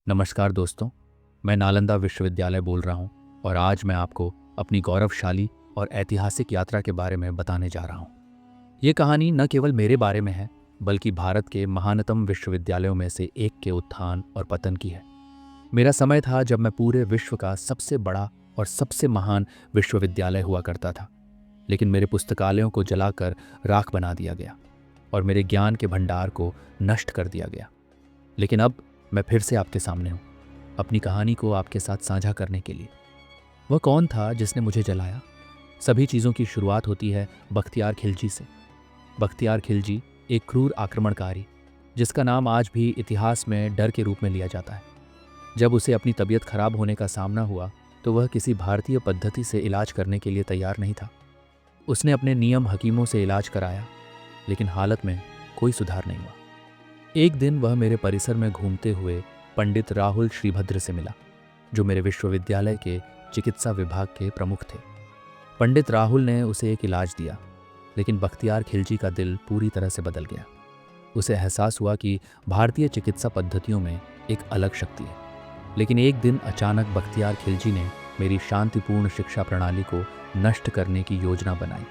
नमस्कार दोस्तों, मैं नालंदा विश्वविद्यालय बोल रहा हूँ और आज मैं आपको अपनी गौरवशाली और ऐतिहासिक यात्रा के बारे में बताने जा रहा हूँ। ये कहानी न केवल मेरे बारे में है, बल्कि भारत के महानतम विश्वविद्यालयों में से एक के उत्थान और पतन की है। मेरा समय था जब मैं पूरे विश्व का सबसे बड़ा और सबसे महान विश्वविद्यालय हुआ करता था, लेकिन मेरे पुस्तकालयों को जलाकर राख बना दिया गया और मेरे ज्ञान के भंडार को नष्ट कर दिया गया। लेकिन अब मैं फिर से आपके सामने हूँ, अपनी कहानी को आपके साथ साझा करने के लिए। वह कौन था जिसने मुझे जलाया? सभी चीज़ों की शुरुआत होती है बख्तियार खिलजी से। बख्तियार खिलजी एक क्रूर आक्रमणकारी, जिसका नाम आज भी इतिहास में डर के रूप में लिया जाता है। जब उसे अपनी तबीयत खराब होने का सामना हुआ तो वह किसी भारतीय पद्धति से इलाज करने के लिए तैयार नहीं था। उसने अपने नियम हकीमों से इलाज कराया, लेकिन हालत में कोई सुधार नहीं हुआ। एक दिन वह मेरे परिसर में घूमते हुए पंडित राहुल श्रीभद्र से मिला, जो मेरे विश्वविद्यालय के चिकित्सा विभाग के प्रमुख थे। पंडित राहुल ने उसे एक इलाज दिया, लेकिन बख्तियार खिलजी का दिल पूरी तरह से बदल गया। उसे एहसास हुआ कि भारतीय चिकित्सा पद्धतियों में एक अलग शक्ति है। लेकिन एक दिन अचानक बख्तियार खिलजी ने मेरी शांतिपूर्ण शिक्षा प्रणाली को नष्ट करने की योजना बनाई।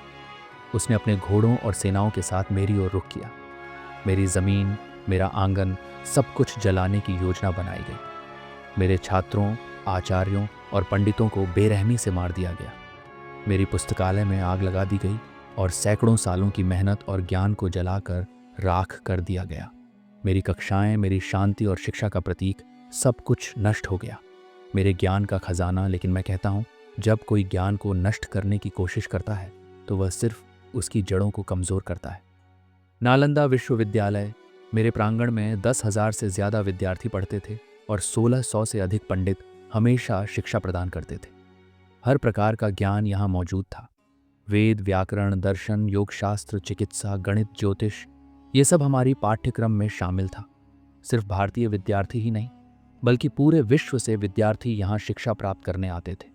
उसने अपने घोड़ों और सेनाओं के साथ मेरी ओर रुख किया। मेरी जमीन, मेरा आंगन, सब कुछ जलाने की योजना बनाई गई। मेरे छात्रों, आचार्यों और पंडितों को बेरहमी से मार दिया गया। मेरी पुस्तकालय में आग लगा दी गई और सैकड़ों सालों की मेहनत और ज्ञान को जलाकर राख कर दिया गया। मेरी कक्षाएं, मेरी शांति और शिक्षा का प्रतीक, सब कुछ नष्ट हो गया। मेरे ज्ञान का खजाना। लेकिन मैं कहता हूँ, जब कोई ज्ञान को नष्ट करने की कोशिश करता है तो वह सिर्फ उसकी जड़ों को कमज़ोर करता है। नालंदा विश्वविद्यालय, मेरे प्रांगण में 10,000 से ज़्यादा विद्यार्थी पढ़ते थे और 1600 से अधिक पंडित हमेशा शिक्षा प्रदान करते थे। हर प्रकार का ज्ञान यहाँ मौजूद था। वेद, व्याकरण, दर्शन, योगशास्त्र, चिकित्सा, गणित, ज्योतिष, ये सब हमारी पाठ्यक्रम में शामिल था। सिर्फ भारतीय विद्यार्थी ही नहीं, बल्कि पूरे विश्व से विद्यार्थी यहाँ शिक्षा प्राप्त करने आते थे।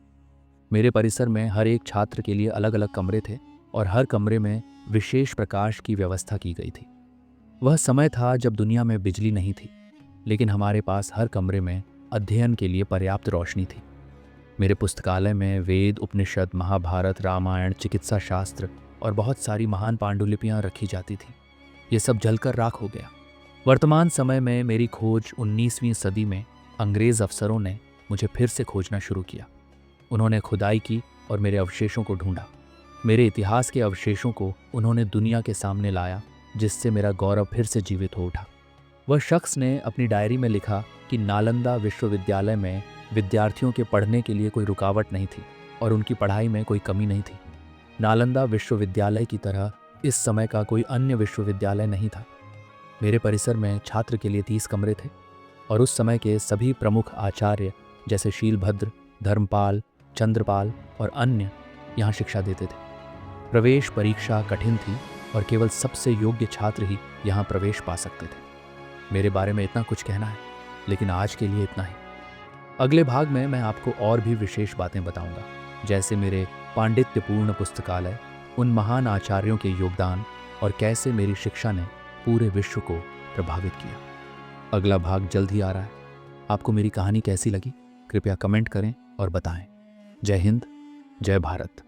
मेरे परिसर में हर एक छात्र के लिए अलग अलग कमरे थे और हर कमरे में विशेष प्रकाश की व्यवस्था की गई थी। वह समय था जब दुनिया में बिजली नहीं थी, लेकिन हमारे पास हर कमरे में अध्ययन के लिए पर्याप्त रोशनी थी। मेरे पुस्तकालय में वेद, उपनिषद, महाभारत, रामायण, चिकित्सा शास्त्र और बहुत सारी महान पांडुलिपियां रखी जाती थी। ये सब जलकर राख हो गया। वर्तमान समय में मेरी खोज 19वीं सदी में अंग्रेज अफसरों ने मुझे फिर से खोजना शुरू किया। उन्होंने खुदाई की और मेरे अवशेषों को ढूंढा। मेरे इतिहास के अवशेषों को उन्होंने दुनिया के सामने लाया, जिससे मेरा गौरव फिर से जीवित हो उठा। वह शख्स ने अपनी डायरी में लिखा कि नालंदा विश्वविद्यालय में विद्यार्थियों के पढ़ने के लिए कोई रुकावट नहीं थी और उनकी पढ़ाई में कोई कमी नहीं थी। नालंदा विश्वविद्यालय की तरह इस समय का कोई अन्य विश्वविद्यालय नहीं था। मेरे परिसर में छात्र के लिए 30 कमरे थे और उस समय के सभी प्रमुख आचार्य जैसे शीलभद्र, धर्मपाल, चंद्रपाल और अन्य यहाँ शिक्षा देते थे। प्रवेश परीक्षा कठिन थी और केवल सबसे योग्य छात्र ही यहाँ प्रवेश पा सकते थे। मेरे बारे में इतना कुछ कहना है, लेकिन आज के लिए इतना ही। अगले भाग में मैं आपको और भी विशेष बातें बताऊंगा, जैसे मेरे पांडित्यपूर्ण पुस्तकालय, उन महान आचार्यों के योगदान और कैसे मेरी शिक्षा ने पूरे विश्व को प्रभावित किया। अगला भाग जल्द ही आ रहा है। आपको मेरी कहानी कैसी लगी? कृपया कमेंट करें और बताएं। जय हिंद, जय भारत।